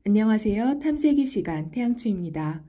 안녕하세요. 탐색의 시간 태양초입니다.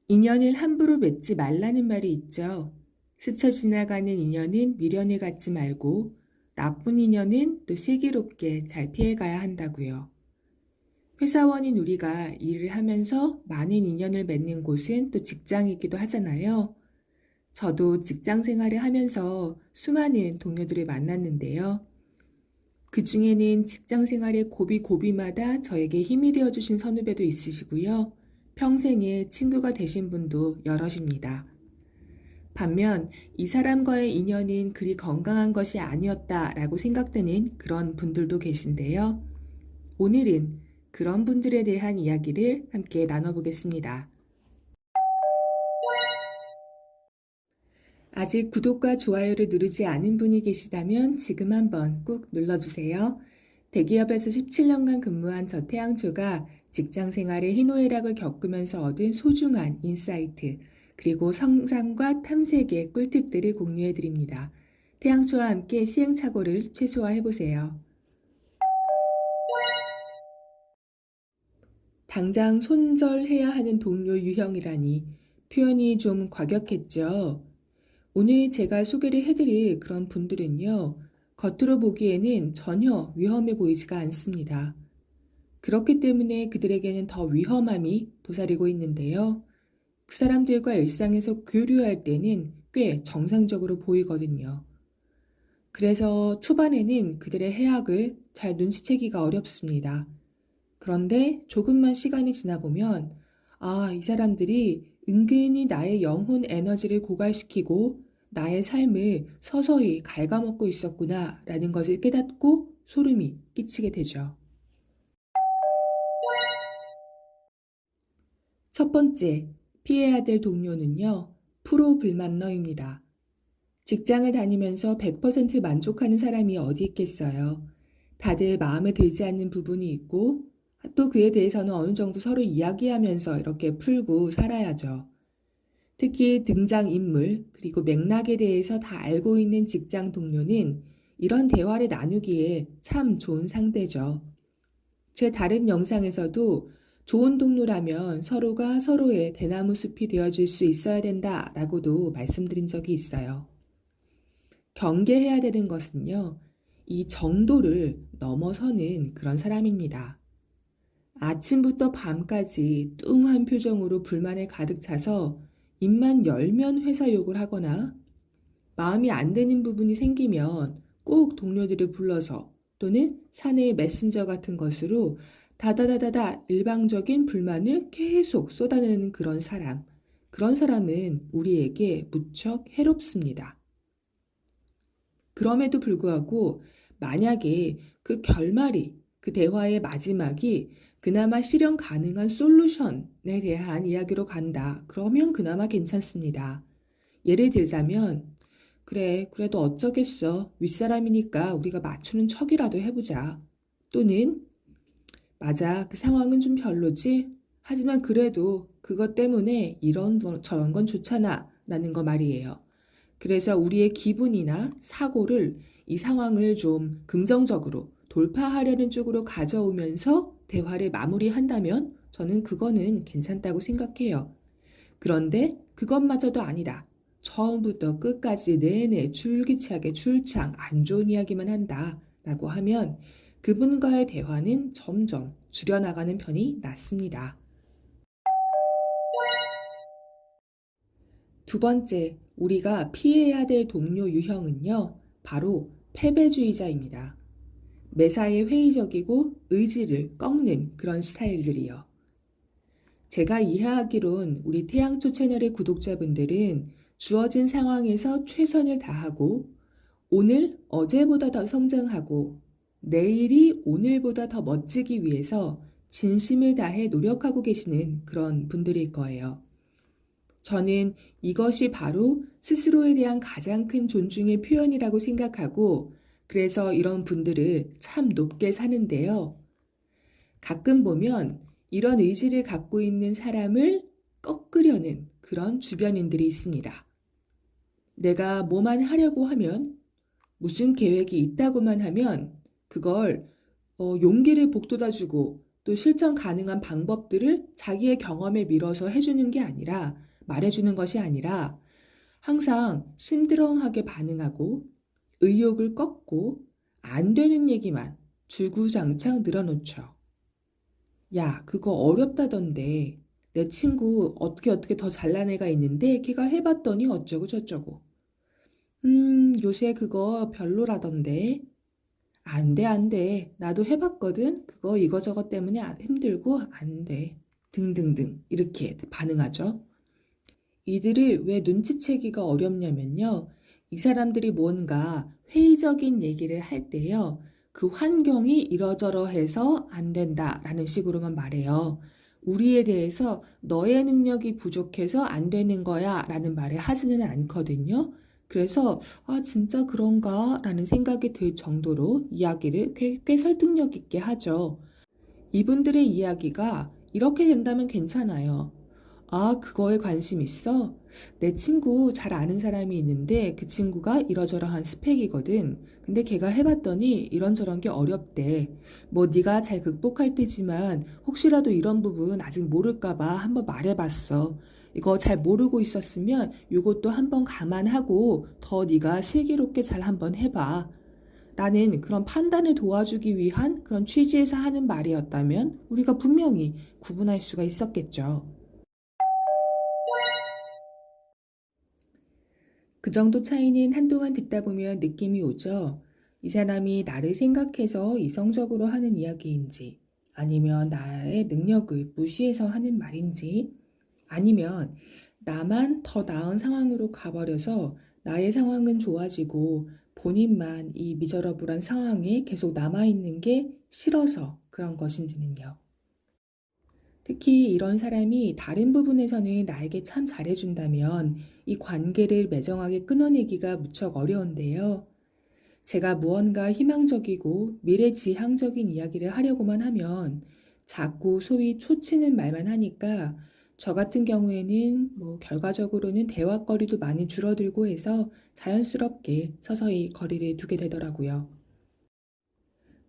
인연을 함부로 맺지 말라는 말이 있죠. 스쳐 지나가는 인연은 미련을 갖지 말고 나쁜 인연은 또 슬기롭게 잘 피해가야 한다고요. 회사원인 우리가 일을 하면서 많은 인연을 맺는 곳은 또 직장이기도 하잖아요. 저도 직장 생활을 하면서 수많은 동료들을 만났는데요. 그 중에는 직장 생활의 고비고비마다 저에게 힘이 되어주신 선후배도 있으시고요. 평생의 친구가 되신 분도 여럿입니다. 반면 이 사람과의 인연은 그리 건강한 것이 아니었다라고 생각되는 그런 분들도 계신데요. 오늘은 그런 분들에 대한 이야기를 함께 나눠보겠습니다. 아직 구독과 좋아요를 누르지 않은 분이 계시다면 지금 한번 꾹 눌러주세요. 대기업에서 17년간 근무한 저태양초가 직장 생활의 희노애락을 겪으면서 얻은 소중한 인사이트, 그리고 성장과 탐색의 꿀팁들을 공유해 드립니다. 태양초와 함께 시행착오를 최소화해 보세요. 당장 손절해야 하는 동료 유형이라니 표현이 좀 과격했죠. 오늘 제가 소개를 해드릴 그런 분들은요, 겉으로 보기에는 전혀 위험해 보이지가 않습니다. 그렇기 때문에 그들에게는 더 위험함이 도사리고 있는데요. 그 사람들과 일상에서 교류할 때는 꽤 정상적으로 보이거든요. 그래서 초반에는 그들의 해악을 잘 눈치채기가 어렵습니다. 그런데 조금만 시간이 지나보면, 아, 이 사람들이 은근히 나의 영혼 에너지를 고갈시키고 나의 삶을 서서히 갉아먹고 있었구나 라는 것을 깨닫고 소름이 끼치게 되죠. 첫 번째, 피해야 될 동료는요, 프로 불만러입니다. 직장을 다니면서 100% 만족하는 사람이 어디 있겠어요. 다들 마음에 들지 않는 부분이 있고, 또 그에 대해서는 어느 정도 서로 이야기하면서 이렇게 풀고 살아야죠. 특히 등장인물, 그리고 맥락에 대해서 다 알고 있는 직장 동료는 이런 대화를 나누기에 참 좋은 상대죠. 제 다른 영상에서도 좋은 동료라면 서로가 서로의 대나무 숲이 되어줄 수 있어야 된다라고도 말씀드린 적이 있어요. 경계해야 되는 것은요, 이 정도를 넘어서는 그런 사람입니다. 아침부터 밤까지 뚱한 표정으로 불만에 가득 차서 입만 열면 회사 욕을 하거나 마음이 안 드는 부분이 생기면 꼭 동료들을 불러서 또는 사내의 메신저 같은 것으로 다다다다다 일방적인 불만을 계속 쏟아내는 그런 사람. 그런 사람은 우리에게 무척 해롭습니다. 그럼에도 불구하고 만약에 그 결말이, 그 대화의 마지막이 그나마 실현 가능한 솔루션에 대한 이야기로 간다. 그러면 그나마 괜찮습니다. 예를 들자면, 그래, 그래도 어쩌겠어. 윗사람이니까 우리가 맞추는 척이라도 해보자. 또는, 맞아, 그 상황은 좀 별로지? 하지만 그래도 그것 때문에 이런 저런 건 좋잖아. 라는 거 말이에요. 그래서 우리의 기분이나 사고를 이 상황을 좀 긍정적으로 돌파하려는 쪽으로 가져오면서 대화를 마무리한다면 저는 그거는 괜찮다고 생각해요. 그런데 그것마저도 아니다. 처음부터 끝까지 내내 줄기차게 출창 안 좋은 이야기만 한다. 라고 하면 그분과의 대화는 점점 줄여나가는 편이 낫습니다. 두 번째, 우리가 피해야 될 동료 유형은요, 바로 패배주의자입니다. 매사에 회의적이고 의지를 꺾는 그런 스타일들이요. 제가 이해하기론 우리 태양초 채널의 구독자분들은 주어진 상황에서 최선을 다하고 오늘 어제보다 더 성장하고 내일이 오늘보다 더 멋지기 위해서 진심을 다해 노력하고 계시는 그런 분들일 거예요. 저는 이것이 바로 스스로에 대한 가장 큰 존중의 표현이라고 생각하고 그래서 이런 분들을 참 높게 사는데요. 가끔 보면 이런 의지를 갖고 있는 사람을 꺾으려는 그런 주변인들이 있습니다. 내가 뭐만 하려고 하면 무슨 계획이 있다고만 하면 그걸 용기를 북돋아주고 또 실천 가능한 방법들을 자기의 경험에 밀어서 해주는 게 아니라, 말해주는 것이 아니라 항상 심드렁하게 반응하고 의욕을 꺾고 안 되는 얘기만 주구장창 늘어놓죠. 야, 그거 어렵다던데. 내 친구 어떻게 더 잘난 애가 있는데 걔가 해봤더니 어쩌고 저쩌고. 요새 그거 별로라던데. 안 돼, 안 돼. 나도 해봤거든. 그거 이거저거 때문에 힘들고 안 돼. 등등등. 이렇게 반응하죠. 이들을 왜 눈치채기가 어렵냐면요. 이 사람들이 뭔가 회의적인 얘기를 할 때요. 그 환경이 이러저러해서 안 된다라는 식으로만 말해요. 우리에 대해서 너의 능력이 부족해서 안 되는 거야 라는 말을 하지는 않거든요. 그래서 진짜 그런가 라는 생각이 들 정도로 이야기를 꽤 설득력 있게 하죠. 이분들의 이야기가 이렇게 된다면 괜찮아요. 아, 그거에 관심 있어? 내 친구 잘 아는 사람이 있는데 그 친구가 이러저러한 스펙이거든. 근데 걔가 해봤더니 이런저런 게 어렵대. 뭐 네가 잘 극복할 때지만 혹시라도 이런 부분 아직 모를까 봐 한번 말해봤어. 이거 잘 모르고 있었으면 요것도 한번 감안하고 더 네가 슬기롭게 잘 한번 해봐. 라는 그런 판단을 도와주기 위한 그런 취지에서 하는 말이었다면 우리가 분명히 구분할 수가 있었겠죠. 그 정도 차이는 한동안 듣다 보면 느낌이 오죠. 이 사람이 나를 생각해서 이성적으로 하는 이야기인지, 아니면 나의 능력을 무시해서 하는 말인지, 아니면 나만 더 나은 상황으로 가버려서 나의 상황은 좋아지고 본인만 이 미저러블한 상황에 계속 남아있는 게 싫어서 그런 것인지는요. 특히 이런 사람이 다른 부분에서는 나에게 참 잘해준다면 이 관계를 매정하게 끊어내기가 무척 어려운데요. 제가 무언가 희망적이고 미래지향적인 이야기를 하려고만 하면 자꾸 소위 초치는 말만 하니까 저 같은 경우에는 뭐 결과적으로는 대화거리도 많이 줄어들고 해서 자연스럽게 서서히 거리를 두게 되더라고요.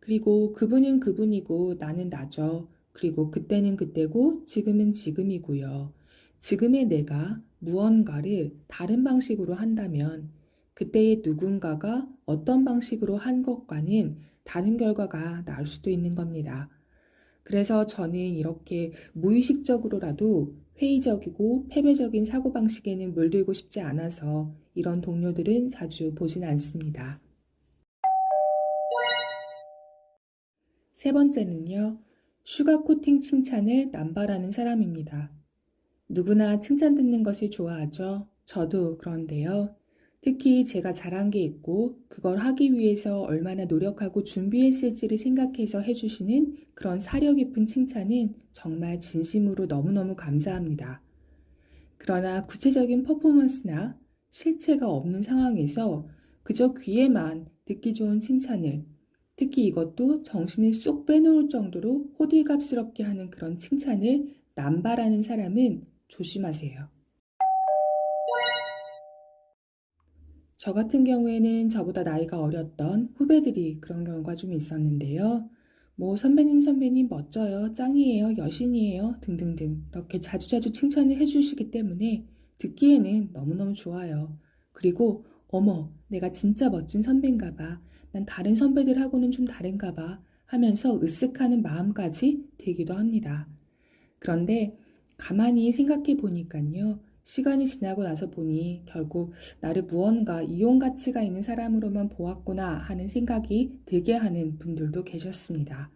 그리고 그분은 그분이고 나는 나죠. 그리고 그때는 그때고 지금은 지금이고요. 지금의 내가 무언가를 다른 방식으로 한다면 그때의 누군가가 어떤 방식으로 한 것과는 다른 결과가 나올 수도 있는 겁니다. 그래서 저는 이렇게 무의식적으로라도 회의적이고 패배적인 사고방식에는 물들고 싶지 않아서 이런 동료들은 자주 보진 않습니다. 세 번째는요, 슈가 코팅 칭찬을 남발하는 사람입니다. 누구나 칭찬 듣는 것을 좋아하죠. 저도 그런데요. 특히 제가 잘한 게 있고 그걸 하기 위해서 얼마나 노력하고 준비했을지를 생각해서 해주시는 그런 사려 깊은 칭찬은 정말 진심으로 너무너무 감사합니다. 그러나 구체적인 퍼포먼스나 실체가 없는 상황에서 그저 귀에만 듣기 좋은 칭찬을, 특히 이것도 정신을 쏙 빼놓을 정도로 호들갑스럽게 하는 그런 칭찬을 남발하는 사람은 조심하세요. 저 같은 경우에는 저보다 나이가 어렸던 후배들이 그런 경우가 좀 있었는데요. 뭐 선배님 멋져요, 짱이에요, 여신이에요 등등등 이렇게 자주자주 칭찬을 해주시기 때문에 듣기에는 너무너무 좋아요. 그리고 어머, 내가 진짜 멋진 선배인가 봐. 난 다른 선배들하고는 좀 다른가 봐 하면서 으쓱하는 마음까지 들기도 합니다. 그런데 가만히 생각해 보니까요. 시간이 지나고 나서 보니 결국 나를 무언가 이용 가치가 있는 사람으로만 보았구나 하는 생각이 들게 하는 분들도 계셨습니다.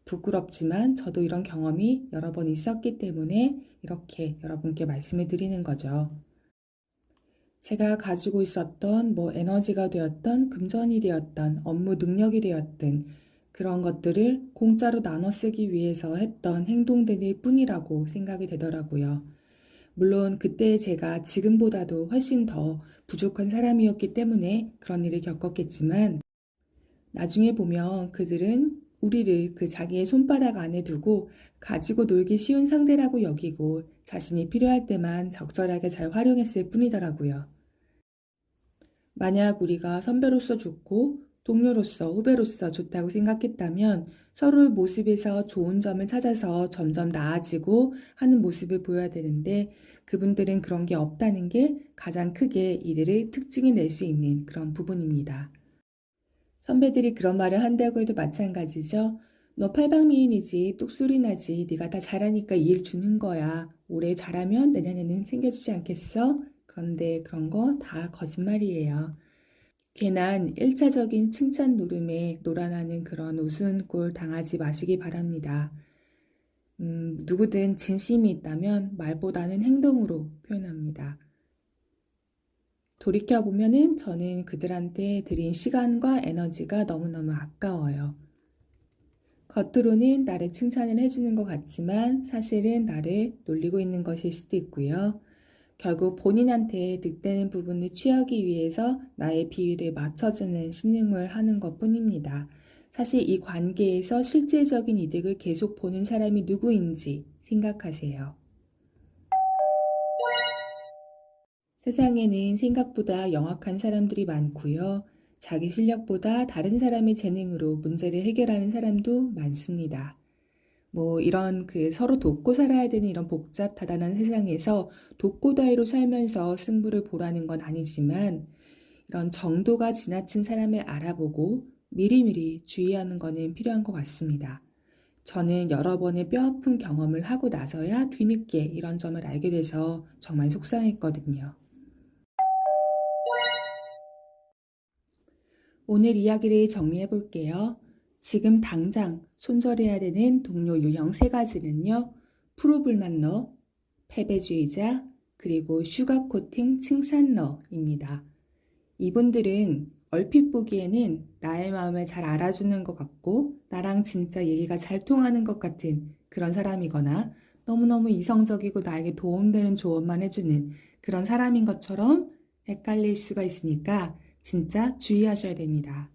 부끄럽지만 저도 이런 경험이 여러 번 있었기 때문에 이렇게 여러분께 말씀을 드리는 거죠. 제가 가지고 있었던 뭐 에너지가 되었던 금전이 되었던 업무 능력이 되었든 그런 것들을 공짜로 나눠 쓰기 위해서 했던 행동들일 뿐이라고 생각이 되더라고요. 물론 그때 제가 지금보다도 훨씬 더 부족한 사람이었기 때문에 그런 일을 겪었겠지만 나중에 보면 그들은 우리를 그 자기의 손바닥 안에 두고 가지고 놀기 쉬운 상대라고 여기고 자신이 필요할 때만 적절하게 잘 활용했을 뿐이더라고요. 만약 우리가 선배로서 좋고 동료로서, 후배로서 좋다고 생각했다면 서로의 모습에서 좋은 점을 찾아서 점점 나아지고 하는 모습을 보여야 되는데 그분들은 그런 게 없다는 게 가장 크게 이들의 특징이 낼 수 있는 그런 부분입니다. 선배들이 그런 말을 한다고 해도 마찬가지죠. 너 팔방미인이지, 똑소리 나지, 네가 다 잘하니까 이 일 주는 거야. 올해 잘하면 내년에는 챙겨주지 않겠어? 그런데 그런 거 다 거짓말이에요. 괜한 1차적인 칭찬 노름에 놀아나는 그런 우스운 꼴 당하지 마시기 바랍니다. 누구든 진심이 있다면 말보다는 행동으로 표현합니다. 돌이켜보면은 저는 그들한테 드린 시간과 에너지가 너무너무 아까워요. 겉으로는 나를 칭찬을 해주는 것 같지만 사실은 나를 놀리고 있는 것일 수도 있고요. 결국 본인한테 득되는 부분을 취하기 위해서 나의 비위를 맞춰주는 신용을 하는 것 뿐입니다. 사실 이 관계에서 실질적인 이득을 계속 보는 사람이 누구인지 생각하세요. 세상에는 생각보다 영악한 사람들이 많고요. 자기 실력보다 다른 사람의 재능으로 문제를 해결하는 사람도 많습니다. 이런 서로 돕고 살아야 되는 이런 복잡다단한 세상에서 독고다이로 살면서 승부를 보라는 건 아니지만 이런 정도가 지나친 사람을 알아보고 미리미리 주의하는 거는 필요한 것 같습니다. 저는 여러 번의 뼈아픈 경험을 하고 나서야 뒤늦게 이런 점을 알게 돼서 정말 속상했거든요. 오늘 이야기를 정리해 볼게요. 지금 당장 손절해야 되는 동료 유형 3가지는요. 프로불만러, 패배주의자, 그리고 슈가코팅 칭찬러입니다. 이분들은 얼핏 보기에는 나의 마음을 잘 알아주는 것 같고 나랑 진짜 얘기가 잘 통하는 것 같은 그런 사람이거나 너무너무 이성적이고 나에게 도움되는 조언만 해주는 그런 사람인 것처럼 헷갈릴 수가 있으니까 진짜 주의하셔야 됩니다.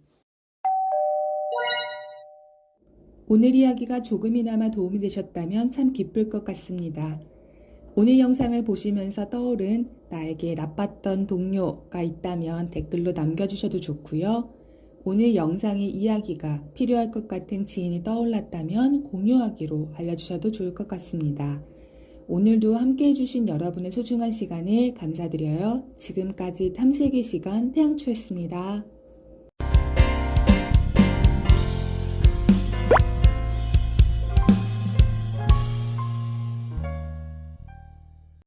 오늘 이야기가 조금이나마 도움이 되셨다면 참 기쁠 것 같습니다. 오늘 영상을 보시면서 떠오른 나에게 나빴던 동료가 있다면 댓글로 남겨주셔도 좋고요. 오늘 영상의 이야기가 필요할 것 같은 지인이 떠올랐다면 공유하기로 알려주셔도 좋을 것 같습니다. 오늘도 함께 해주신 여러분의 소중한 시간에 감사드려요. 지금까지 탐색의 시간 태양초였습니다.